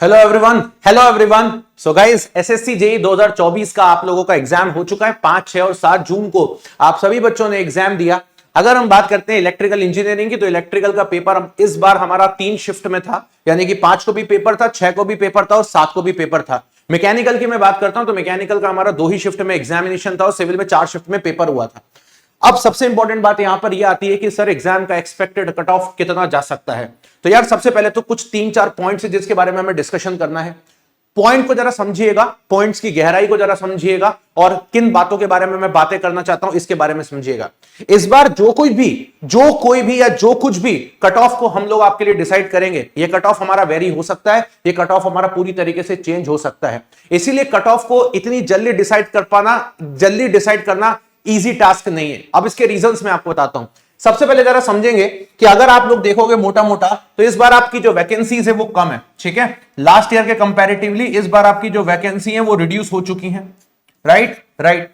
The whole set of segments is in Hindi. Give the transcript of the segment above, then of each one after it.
Hello everyone. So guys, SSC JEE 2024 का आप लोगों का एग्जाम हो चुका है। 5, 6 और 7 जून को आप सभी बच्चों ने एग्जाम दिया। अगर हम बात करते हैं इलेक्ट्रिकल इंजीनियरिंग की, तो इलेक्ट्रिकल का पेपर इस बार हमारा 3 शिफ्ट में था, यानी कि 5 को भी पेपर था, 6 को भी पेपर था और 7 को भी पेपर था। मैकेनिकल की मैं बात करता हूं तो मैकेनिकल का हमारा 2 ही शिफ्ट में एग्जामिनेशन था और सिविल में 4 शिफ्ट में पेपर हुआ था। अब सबसे इंपॉर्टेंट बात यहां पर यह आती है कि सर एग्जाम का एक्सपेक्टेड कट ऑफ कितना जा सकता है। तो यार सबसे पहले तो कुछ 3-4 पॉइंट्स है जिसके बारे में हमें डिस्कशन करना है। पॉइंट को जरा समझिएगा, पॉइंट्स की गहराई को जरा समझिएगा और किन बातों के बारे में मैं बातें करना चाहता हूं इसके बारे में समझिएगा। इस बार जो कोई भी या जो कुछ भी कट ऑफ को हम लोग आपके लिए डिसाइड करेंगे, ये कट ऑफ हमारा वेरी हो सकता है, ये कट ऑफ हमारा पूरी तरीके से चेंज हो सकता है। इसीलिए कट ऑफ को इतनी जल्दी डिसाइड करना इजी टास्क नहीं है। अब इसके रीजंस मैं आपको बताता हूं। सबसे पहले जरा समझेंगे कि अगर आप लोग देखोगे मोटा मोटा तो इस बार आपकी जो वैकेंसीज है वो कम है, ठीक है। लास्ट ईयर के कंपैरेटिवली इस बार आपकी जो वैकेंसी है वो रिड्यूस हो चुकी है, राइट।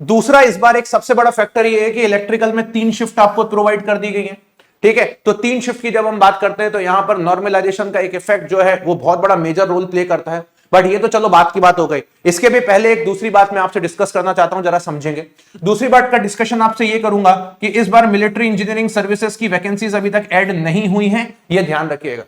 दूसरा, इस बार एक सबसे बड़ा फैक्टर ये है कि इलेक्ट्रिकल में 3 शिफ्ट आपको प्रोवाइड कर दी गई है, ठीक है। तो 3 शिफ्ट की जब हम बात करते हैं तो यहां पर नॉर्मलाइजेशन का एक इफेक्ट जो है वो बहुत बड़ा मेजर रोल प्ले करता है। बट ये तो चलो बात की बात हो गई। इसके भी पहले एक दूसरी बात मैं आपसे डिस्कस करना चाहता हूं, जरा समझेंगे। दूसरी बात का डिस्कशन आपसे ये करूंगा कि इस बार मिलिट्री इंजीनियरिंग सर्विसेज की वैकेंसीज अभी तक ऐड नहीं हुई हैं, ये ध्यान रखिएगा।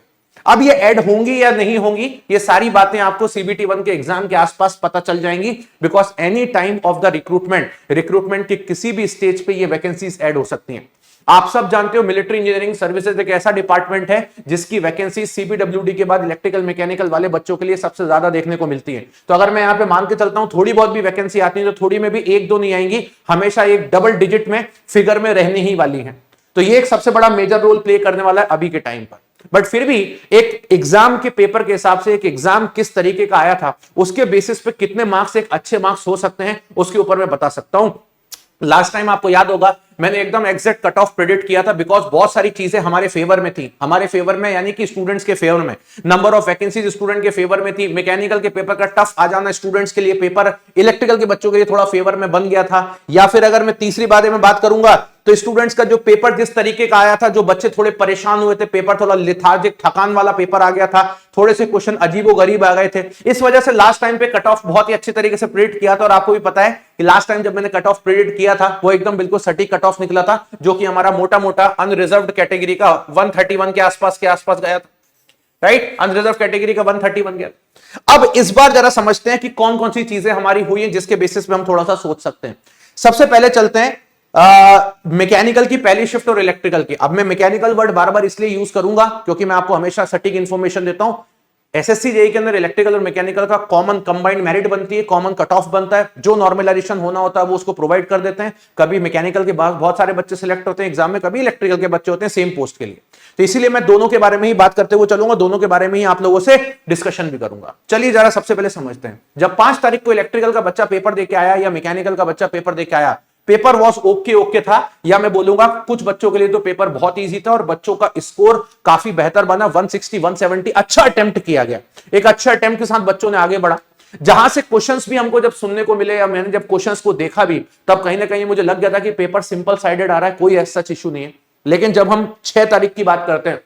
अब ये ऐड होंगी या नहीं होंगी, ये सारी बातें आपको सीबीटी 1 के एग्जाम के आसपास पता चल जाएंगी, because any time of the recruitment के किसी भी स्टेज पे ये वैकेंसीज ऐड हो सकती हैं। आप सब जानते हो मिलिट्री इंजीनियरिंग सर्विसेज एक ऐसा डिपार्टमेंट है जिसकी वैकेंसी सीपीडब्ल्यूडी के बाद इलेक्ट्रिकल मैकेनिकल वाले बच्चों के लिए सबसे ज्यादा देखने को मिलती है। तो अगर मैं यहां पे मान के चलता हूं थोड़ी बहुत भी वैकेंसी आती है तो थोड़ी में भी 1-2 नहीं आएंगी, हमेशा एक डबल डिजिट में फिगर में रहने ही वाली है। तो ये एक सबसे बड़ा मेजर रोल प्ले करने वाला है अभी के टाइम पर। बट फिर भी एक एग्जाम के पेपर के हिसाब से एक एग्जाम किस तरीके का आया था, उसके बेसिस पे कितने मार्क्स एक अच्छे मार्क्स हो सकते हैं उसके ऊपर मैं बता सकता हूं। लास्ट टाइम आपको याद होगा मैंने एकदम एग्जैक्ट कट ऑफ प्रेडिक्ट किया था, बिकॉज बहुत सारी चीजें हमारे फेवर में थी, हमारे फेवर में यानी कि स्टूडेंट्स के फेवर में। नंबर ऑफ वैकेंसीज स्टूडेंट के फेवर में थी। मैकेनिकल के पेपर का टफ आ जाना स्टूडेंट्स के लिए, पेपर इलेक्ट्रिकल के बच्चों के लिए थोड़ा फेवर में बन गया था। या फिर अगर मैं तीसरी बारे में बात करूंगा तो स्टूडेंट्स का जो पेपर जिस तरीके का आया था, जो बच्चे थोड़े परेशान हुए थे, पेपर थोड़ा लिथार्जिक थकान वाला पेपर आ गया था, थोड़े से क्वेश्चन अजीबोगरीब आ गए थे। इस वजह से लास्ट टाइम पे कट ऑफ बहुत ही अच्छे तरीके से प्रेडिक्ट किया था। और आपको भी पता है कि लास्ट टाइम जब मैंने कट ऑफ प्रेडिक्ट किया था वो एकदम बिल्कुल सटीक कट ऑफ निकला था, जो कि हमारा मोटा मोटा अनरिजर्व्ड कैटेगरी का 131 के आसपास गया था, राइट। अनरिजर्व कैटेगरी का 131 गया। अब इस बार जरा समझते हैं कि कौन कौन सी चीजें हमारी हुई हैं जिसके बेसिस पे हम थोड़ा सा सोच सकते हैं। सबसे पहले चलते हैं मैकेनिकल की पहली शिफ्ट और इलेक्ट्रिकल की। अब मैं मैकेनिकल वर्ड बार बार इसलिए यूज करूंगा क्योंकि मैं आपको हमेशा सटीक इंफॉर्मेशन देता हूं। एसएससी जेईई के अंदर इलेक्ट्रिकल और मैकेनिकल का कॉमन कंबाइंड मेरिट बनती है, कॉमन कट ऑफ बनता है, जो नॉर्मलाइजेशन होना होता है वो उसको प्रोवाइड कर देते हैं। कभी मैकेनिकल के बाद बहुत सारे बच्चे सिलेक्ट होते हैं एग्जाम में, कभी इलेक्ट्रिकल के बच्चे होते हैं सेम पोस्ट के लिए। तो इसीलिए मैं दोनों के बारे में ही बात करते हुए चलूंगा, दोनों के बारे में ही आप लोगों से डिस्कशन भी करूंगा। चलिए जरा सबसे पहले समझते हैं। जब 5 तारीख को इलेक्ट्रिकल का बच्चा पेपर देके आया या मैकेनिकल का बच्चा पेपर देके आया, पेपर वॉज ओके था, या मैं बोलूंगा कुछ बच्चों के लिए तो पेपर बहुत इजी था और बच्चों का स्कोर काफी बेहतर बना। 160, 170 अच्छा अटेम्प्ट किया गया। एक अच्छे अटेम्प्ट के साथ बच्चों ने आगे बढ़ा। जहां से क्वेश्चंस भी हमको जब सुनने को मिले या मैंने जब क्वेश्चंस को देखा भी, तब कहीं ना कहीं मुझे लग गया था कि पेपर सिंपल साइडेड आ रहा है, कोई ऐसा इशू नहीं है। लेकिन जब हम 6 तारीख की बात करते हैं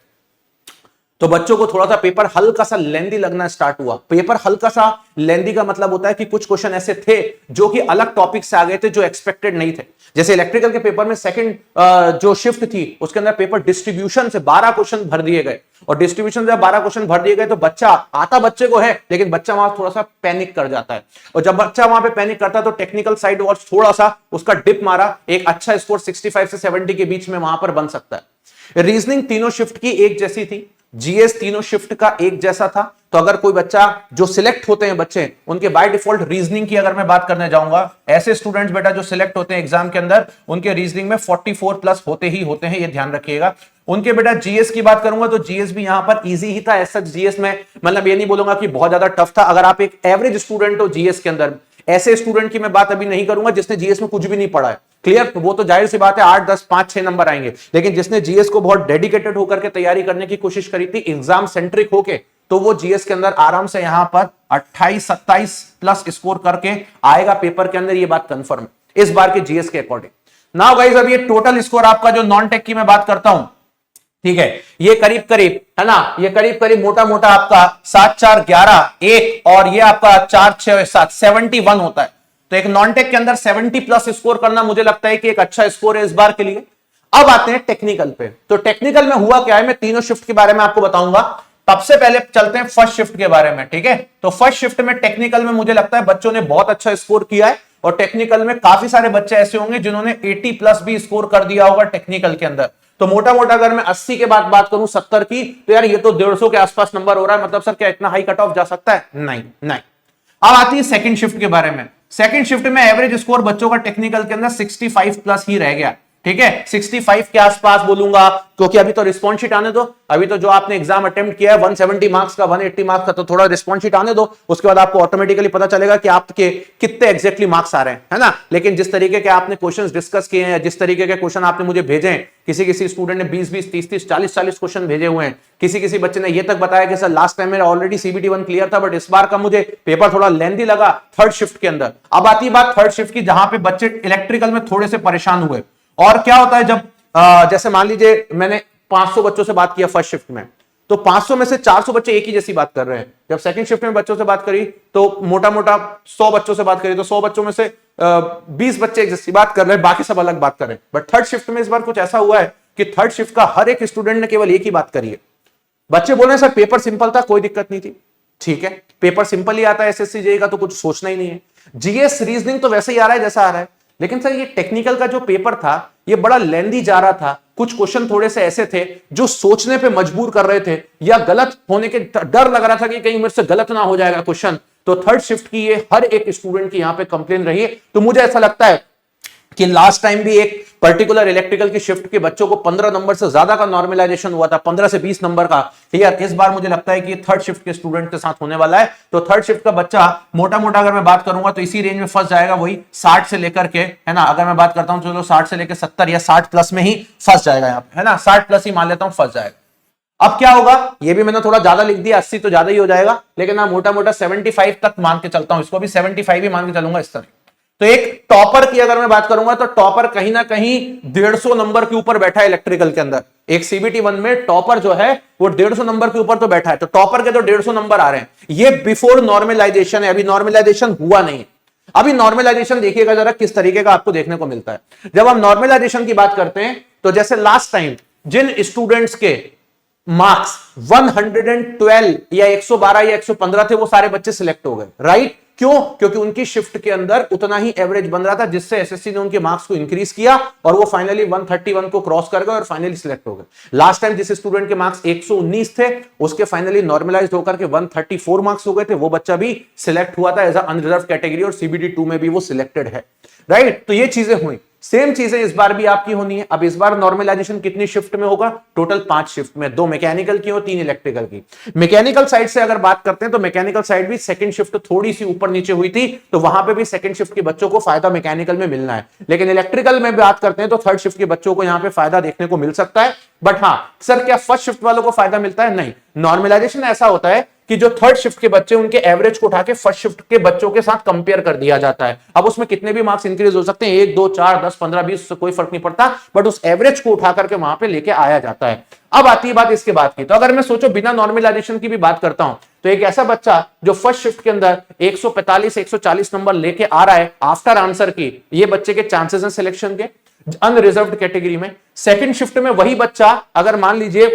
तो बच्चों को थोड़ा सा पेपर हल्का सा लेंदी लगना स्टार्ट हुआ। पेपर हल्का सा लेंदी का मतलब होता है कि कुछ क्वेश्चन ऐसे थे जो कि अलग टॉपिक से आ गए थे, जो एक्सपेक्टेड नहीं थे। जैसे इलेक्ट्रिकल के पेपर में सेकंड जो शिफ्ट थी उसके अंदर पेपर डिस्ट्रीब्यूशन से 12 क्वेश्चन भर दिए गए, और डिस्ट्रीब्यूशन से 12 क्वेश्चन भर दिए गए तो बच्चे को है, लेकिन बच्चा वहां थोड़ा सा पैनिक कर जाता है। और जब बच्चा वहां पे पैनिक करता है तो टेक्निकल साइड वॉच थोड़ा सा उसका डिप मारा, एक अच्छा स्कोर 65 से 70 के बीच में वहां पर बन सकता है। रीजनिंग तीनों शिफ्ट की एक जैसी थी, जीएस तीनों शिफ्ट का एक जैसा था। तो अगर कोई बच्चा जो सिलेक्ट होते हैं बच्चे, उनके बाय डिफॉल्ट रीजनिंग की अगर मैं बात करने जाऊंगा, ऐसे स्टूडेंट्स बेटा जो सिलेक्ट होते हैं एग्जाम के अंदर, उनके रीजनिंग में 44 प्लस होते हैं, ये ध्यान रखिएगा। उनके बेटा जीएस की बात करूंगा तो जीएस भी यहां पर इजी ही था। ऐसा जीएस में मतलब ये नहीं बोलूंगा कि बहुत ज्यादा टफ था। अगर आप एक एवरेज स्टूडेंट हो जीएस के अंदर, ऐसे स्टूडेंट की मैं बात अभी नहीं करूंगा जिसने जीएस में कुछ भी नहीं पढ़ा है, क्लियर, वो तो जाहिर सी बात है 8, 10, 5, 6 नंबर आएंगे। लेकिन जिसने जीएस को बहुत डेडिकेटेड होकर के तैयारी करने की कोशिश करी थी, एग्जाम सेंट्रिक होके, तो वो जीएस के अंदर आराम से यहां पर 28, 27 प्लस स्कोर करके आएगा पेपर के अंदर, ये बात कंफर्म इस बार के जीएस के अकॉर्डिंग। नाउ गाइस, अब ये टोटल स्कोर आपका जो नॉन टेक की मैं बात करता हूं, ठीक है, ये करीब करीब है ना, ये करीब करीब मोटा मोटा आपका 7 4 11 1 और ये आपका 4 6 7 71 होता है। तो एक नॉन टेक के अंदर 70 प्लस स्कोर करना मुझे लगता है कि एक अच्छा स्कोर है इस बार के लिए। अब आते हैं टेक्निकल पे। तो टेक्निकल में हुआ क्या है, मैं तीनों शिफ्ट के बारे में आपको बताऊंगा। सबसे पहले चलते हैं फर्स्ट शिफ्ट के बारे में, ठीक है। तो फर्स्ट शिफ्ट में टेक्निकल में मुझे लगता है बच्चों ने बहुत अच्छा स्कोर किया है और टेक्निकल में काफी सारे बच्चे ऐसे होंगे जिन्होंने 80 प्लस भी स्कोर कर दिया होगा टेक्निकल के अंदर। तो मोटा मोटा अगर मैं 80 के बाद बात करूं 70 की, तो यार ये तो 150 के आसपास नंबर हो रहा है। मतलब सर क्या इतना हाई कट ऑफ जा सकता है? नहीं नहीं। अब आती है सेकंड शिफ्ट के बारे में। सेकंड शिफ्ट में एवरेज स्कोर बच्चों का टेक्निकल के अंदर 65 प्लस ही रह गया, ठीक है। 65 के आसपास बोलूंगा, क्योंकि अभी तो रिस्पॉन्स शीट आने दो। अभी तो जो आपने एग्जाम अटेम्प्ट किया है 170 मार्क्स का, 180 मार्क्स का, तो थोड़ा रिस्पॉन्स शीट आने दो, उसके बाद आपको ऑटोमेटिकली पता चलेगा कि आपके कितने एग्जैक्टली मार्क्स आ रहे हैं, है ना। लेकिन जिस तरीके के आपने क्वेश्चंस डिस्कस किए हैं, जिस तरीके के क्वेश्चन आपने मुझे भेजे हैं, किसी किसी स्टूडेंट ने 20-20 30-30 40-40 क्वेश्चन भेजे हुए हैं। किसी किसी बच्चे ने यह तक बताया कि सर लास्ट टाइम मेरा ऑलरेडी सीबीटी 1 क्लियर था, बट इस बार का मुझे पेपर थोड़ा लेंथी लगा थर्ड शिफ्ट के अंदर। अब आती बात थर्ड शिफ्ट की, जहां पे बच्चे इलेक्ट्रिकल में थोड़े से परेशान हुए। और क्या होता है जब जैसे मान लीजिए मैंने 500 बच्चों से बात किया फर्स्ट शिफ्ट में, तो 500 में से 400 बच्चे एक ही जैसी बात कर रहे हैं। जब सेकंड शिफ्ट में बच्चों से बात करी तो मोटा मोटा 100 बच्चों से बात करी तो 100 बच्चों में से 20 बच्चे एक जैसी बात कर रहे हैं, बाकी सब अलग बात कर रहे हैं। बट थर्ड शिफ्ट में इस बार कुछ ऐसा हुआ है कि थर्ड शिफ्ट का हर एक स्टूडेंट ने केवल एक ही बात करी है। बच्चे बोल रहे हैं सर पेपर सिंपल था, कोई दिक्कत नहीं थी। ठीक है, पेपर सिंपल ही आता है एसएससी जेईई का, तो कुछ सोचना ही नहीं है। जीएस रीजनिंग तो वैसे ही आ रहा है जैसा आ रहा है, लेकिन सर ये टेक्निकल का जो पेपर था ये बड़ा लेंदी जा रहा था। कुछ क्वेश्चन थोड़े से ऐसे थे जो सोचने पे मजबूर कर रहे थे, या गलत होने के डर लग रहा था कि कहीं मेरे से गलत ना हो जाएगा क्वेश्चन। तो थर्ड शिफ्ट की ये हर एक स्टूडेंट की यहां पे कंप्लेन रही है। तो मुझे ऐसा लगता है कि लास्ट टाइम भी एक पर्टिकुलर इलेक्ट्रिकल की शिफ्ट के बच्चों को 15 नंबर से ज्यादा का नॉर्मलाइजेशन हुआ था, 15 से 20 नंबर का। यार इस बार मुझे लगता है कि थर्ड शिफ्ट के स्टूडेंट के साथ होने वाला है। तो थर्ड शिफ्ट का बच्चा मोटा मोटा अगर मैं बात करूंगा तो इसी रेंज में फंस जाएगा, वही 60 से लेकर के, है ना। अगर मैं बात करता हूं चलो 60 से लेकर 70 या 60 प्लस में ही फंस जाएगा यहाँ पे, है ना। 60 प्लस ही मान लेता हूं फंस जाएगा। अब क्या होगा, ये भी मैंने थोड़ा ज्यादा लिख दिया, 80 तो ज्यादा ही हो जाएगा, लेकिन मैं मोटा मोटा 75 तक मान के चलता हूं, इसको भी 75 ही मान के चलूंगा इस तरह। तो एक टॉपर की अगर मैं बात करूंगा तो टॉपर कहीं ना कहीं 150 नंबर के ऊपर बैठा है इलेक्ट्रिकल के अंदर। एक सीबीटी 1 में टॉपर जो है वो 150 नंबर के ऊपर तो बैठा है। तो टॉपर के तो 150 नंबर आ रहे हैं, ये बिफोर नॉर्मलाइजेशन है, अभी नॉर्मलाइजेशन हुआ नहीं है। अभी नॉर्मलाइजेशन देखिएगा जरा किस तरीके का आपको देखने को मिलता है। जब हम नॉर्मलाइजेशन की बात करते हैं तो जैसे लास्ट टाइम जिन स्टूडेंट्स के मार्क्स 112 या 112 या 115 थे वो सारे बच्चे सिलेक्ट हो गए, राइट। क्यों? क्योंकि उनकी शिफ्ट के अंदर उतना ही एवरेज बन रहा था, जिससे एसएससी ने उनके मार्क्स को इंक्रीज किया और वो फाइनली 131 को क्रॉस कर गए और फाइनली सिलेक्ट हो गए। लास्ट टाइम जिस स्टूडेंट के मार्क्स 119 थे उसके फाइनली नॉर्मलाइज्ड होकर के 134 मार्क्स हो गए थे, वो बच्चा भी सिलेक्ट हुआ था एज अनरिजर्व कैटेगरी और सीबीटी 2 में भी वो सिलेक्टेड है, राइट। तो ये चीजें हुई, सेम चीजें इस बार भी आपकी होनी है। अब इस बार नॉर्मलाइजेशन कितनी शिफ्ट में होगा? टोटल 5 शिफ्ट में, 2 मैकेनिकल की और 3 इलेक्ट्रिकल की। मैकेनिकल साइड से अगर बात करते हैं तो मैकेनिकल साइड भी सेकंड शिफ्ट थोड़ी सी ऊपर नीचे हुई थी, तो वहां पे भी सेकंड शिफ्ट के बच्चों को फायदा मैकेनिकल में मिलना है। लेकिन इलेक्ट्रिकल में बात करते हैं तो थर्ड शिफ्ट के बच्चों को यहां पे फायदा देखने को मिल सकता है। बट हाँ सर क्या फर्स्ट शिफ्ट वालों को फायदा मिलता है? नहीं। नॉर्मलाइजेशन ऐसा होता है कि जो थर्ड शिफ्ट के बच्चे उनके एवरेज को उठा के फर्स्ट शिफ्ट के बच्चों के साथ कंपेयर कर दिया जाता है। अब उसमें कितने भी मार्क्स इंक्रीज हो सकते हैं, 1 2 4 10 15 20 से कोई फर्क नहीं पड़ता, बट उस एवरेज को उठा करके वहां पे लेके आया जाता है। अब आती है बात इसके बाद की। तो अगर मैं सोचो बिना नॉर्मलाइजेशन की भी बात करता हूं तो एक ऐसा बच्चा जो फर्स्ट शिफ्ट के अंदर 145 140 नंबर लेके आ रहा है आफ्टर आंसर की, ये बच्चे के चांसेस हैं सिलेक्शन के अनरिजर्व्ड कैटेगरी में। सेकंड शिफ्ट में वही बच्चा अगर मान लीजिए,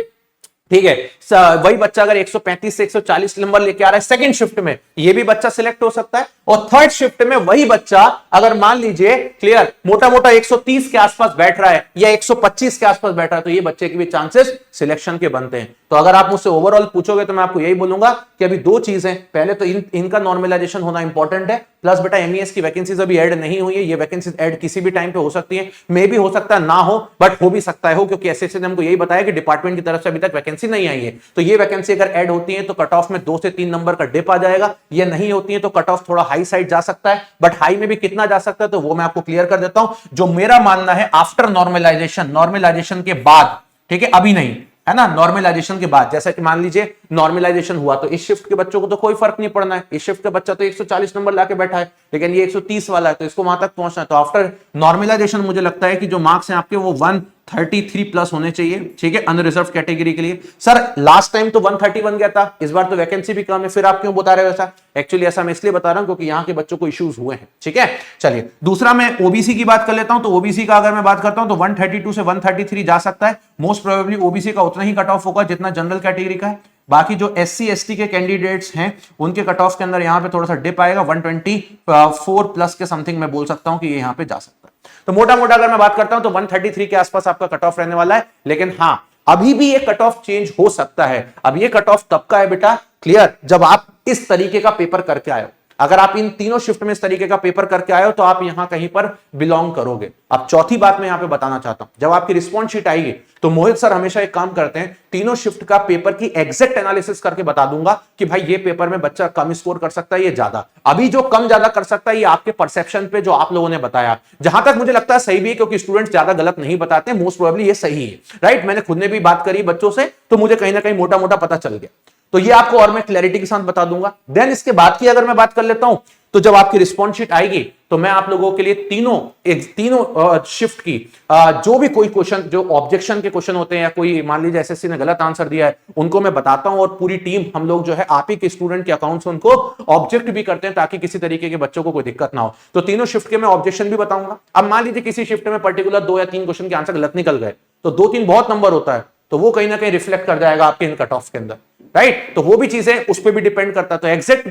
ठीक है, वही बच्चा अगर 135 से 140 नंबर लेके आ रहा है सेकंड शिफ्ट में, ये भी बच्चा सिलेक्ट हो सकता है। और थर्ड शिफ्ट में वही बच्चा अगर मान लीजिए क्लियर मोटा मोटा 130 के आसपास बैठ रहा है या 125 के आसपास बैठ रहा है, तो ये बच्चे के भी चांसेस सिलेक्शन के बनते हैं। तो अगर आप मुझसे ओवरऑल पूछोगे तो मैं आपको यही बोलूंगा कि अभी 2 चीजें, पहले तो इनका नॉर्मलाइजेशन होना इंपॉर्टेंट है, प्लस बेटा एमईएस की वैकेंसीज अभी ऐड नहीं हुई है। ये वैकेंसीज ऐड किसी भी टाइम पे हो सकती है, मे भी हो सकता है ना हो, बट हो भी सकता है हो, क्योंकि एसएससी ने हमको यही बताया कि डिपार्टमेंट की तरफ से अभी तक वैकेंसी नहीं आई है। तो ये वैकेंसी अगर ऐड होती है तो कट ऑफ में 2 से 3 नंबर का डिप आ जाएगा, ये नहीं होती है तो कट ऑफ थोड़ा हाई साइड जा सकता है। बट हाई में भी कितना जा सकता है तो वो मैं आपको क्लियर कर देता हूं। जो मेरा मानना है आफ्टर नॉर्मलाइजेशन, नॉर्मलाइजेशन के बाद, ठीक है, अभी नहीं, है ना, नॉर्मलाइजेशन के बाद, जैसा कि मान लीजिए नॉर्मलाइजेशन हुआ। तो इस शिफ्ट के बच्चों को तो कोई फर्क नहीं पड़ना है, इस शिफ्ट का बच्चा तो 140 नंबर लाके बैठा है, लेकिन ये 130 वाला है तो इसको वहां तक पहुंचना है। तो आफ्टर नॉर्मलाइजेशन मुझे लगता है कि जो मार्क्स हैं आपके वो 133 प्लस होने चाहिए, ठीक है, अनरिजर्व कैटेगरी के लिए। सर लास्ट टाइम तो 131 गया था, इस बार तो वैकेंसी भी कम है, फिर आप क्यों बता रहे हो ऐसा? एक्चुअली ऐसा मैं इसलिए बता रहा हूं क्योंकि यहां के बच्चों को इश्यूज हुए हैं, ठीक है। चलिए दूसरा मैं ओबीसी की बात कर लेता हूं। तो ओबीसी का अगर मैं बात करता हूं तो 132 से 133 जा सकता है। मोस्ट प्रोबेबली ओबीसी का उतना ही कट ऑफ होगा जितना जनरल कैटेगरी का है। बाकी जो एससी एसटी के कैंडिडेट्स हैं उनके कट ऑफ के अंदर यहां पे थोड़ा सा डिप आएगा, 124 प्लस के समथिंग मैं बोल सकता हूं कि ये यहां पे जा सकता है। तो मोटा मोटा अगर मैं बात करता हूं तो 133 के आसपास आपका कट ऑफ रहने वाला है। लेकिन हां, अभी भी ये कट ऑफ चेंज हो सकता है। अब ये कट ऑफ तब का है बेटा, क्लियर, जब आप इस तरीके का पेपर करके आए हो। अगर आप इन तीनों शिफ्ट में इस तरीके का पेपर करके आए हो तो आप यहां कहीं पर बिलोंग करोगे। अब चौथी बात मैं यहां पे बताना चाहता हूं, जब आपकी रिस्पॉन्स शीट आएगी तो मोहित सर हमेशा एक काम करते हैं, तीनों शिफ्ट का पेपर की एग्जैक्ट एनालिसिस करके बता दूंगा कि भाई ये पेपर में बच्चा कम स्कोर कर सकता है, ये ज्यादा। अभी जो कम ज्यादा कर सकता है ये आपके परसेप्शन पे जो आप लोगों ने बताया, जहां तक मुझे लगता है सही भी है, क्योंकि स्टूडेंट्स ज्यादा गलत नहीं बताते, मोस्ट प्रोबेबली ये सही है, राइट। मैंने खुद ने भी बात करी बच्चों से तो मुझे कहीं ना कहीं मोटा मोटा पता चल गया। तो ये आपको और मैं क्लैरिटी के साथ बता दूंगा। देन इसके बाद की अगर मैं बात कर लेता हूं तो जब आपकी रिस्पॉन्स शीट आएगी तो मैं आप लोगों के लिए तीनों शिफ्ट की जो भी कोई क्वेश्चन, जो ऑब्जेक्शन के क्वेश्चन होते हैं या कोई मान लीजिए एसएससी ने गलत आंसर दिया है, उनको मैं बताता हूं। और पूरी टीम हम लोग जो है आप ही के स्टूडेंट के अकाउंट से उनको ऑब्जेक्ट भी करते हैं ताकि किसी तरीके के बच्चों को कोई दिक्कत ना हो। तो तीनों शिफ्ट के मैं ऑब्जेक्शन भी बताऊंगा। अब मान लीजिए किसी शिफ्ट में पर्टिकुलर 2 या 3 क्वेश्चन के आंसर गलत निकल गए तो 2-3 बहुत नंबर होता है, तो वो कहीं ना कहीं रिफ्लेक्ट कर जाएगा आपके इन कट ऑफ के अंदर, राइट। तो वो भी चीजें उस पर भी डिपेंड करता है। तो एग्जैक्ट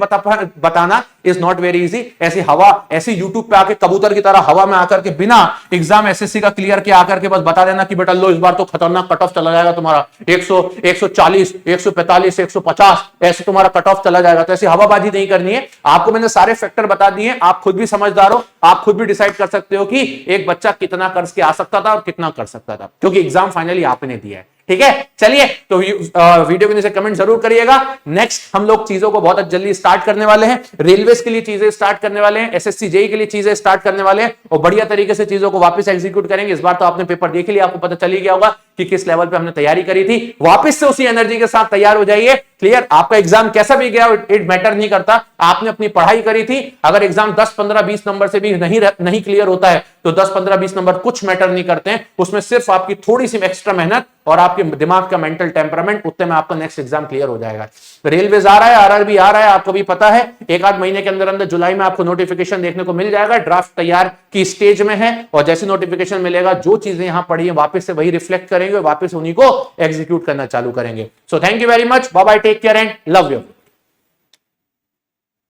बताना इज नॉट वेरी इजी। ऐसी यूट्यूब पे आके कबूतर की तरह हवा में आकर के बिना एग्जाम एसएससी का क्लियर के आकर के बस बता देना कि बेटा लो इस बार तो खतरनाक कट ऑफ चला जाएगा तुम्हारा 100, 140, 145, 150 ऐसे तुम्हारा कट ऑफ चला जाएगा। तो ऐसी हवाबाजी नहीं करनी है। आपको मैंने सारे फैक्टर बता दिए, आप खुद भी समझदार हो, आप खुद भी डिसाइड कर सकते हो कि एक बच्चा कितना कर्ज के आ सकता था और कितना कर सकता था, क्योंकि एग्जाम फाइनली आपने दिया है, ठीक है। चलिए तो वीडियो के नीचे कमेंट जरूर करिएगा। नेक्स्ट हम लोग चीजों को बहुत जल्दी स्टार्ट करने वाले हैं, रेलवेज के लिए चीजें स्टार्ट करने वाले हैं, एसएससी जेई के लिए चीजें स्टार्ट करने वाले हैं और बढ़िया तरीके से चीजों को वापस एग्जीक्यूट करेंगे। इस बार तो आपने पेपर देख लिया, आपको पता चल ही गया होगा कि किस लेवल पे हमने तैयारी करी थी। वापस से उसी एनर्जी के साथ तैयार हो जाइए, क्लियर। आपका एग्जाम कैसा भी गया इट मैटर नहीं करता, आपने अपनी पढ़ाई करी थी। अगर एग्जाम 10, 15, 20 नंबर से भी नहीं क्लियर होता है तो 10, 15, 20 नंबर कुछ मैटर नहीं करते हैं। उसमें सिर्फ आपकी थोड़ी सी एक्स्ट्रा मेहनत और आपके दिमाग का मेंटल टेम्परामेंट, उतने में आपका नेक्स्ट एग्जाम क्लियर हो जाएगा। रेलवेज आ रहा है, आरआरबी आ रहा है, आपको भी पता है। एक आध महीने के अंदर अंदर जुलाई में आपको नोटिफिकेशन देखने को मिल जाएगा। ड्राफ्ट तैयार की स्टेज में है और जैसे नोटिफिकेशन मिलेगा जो चीजें यहां पड़ी है वापस से वही रिफ्लेक्ट करेंगे, वापस उन्हीं को एग्जीक्यूट करना चालू करेंगे। So thank you very much, bye bye, take care and love you.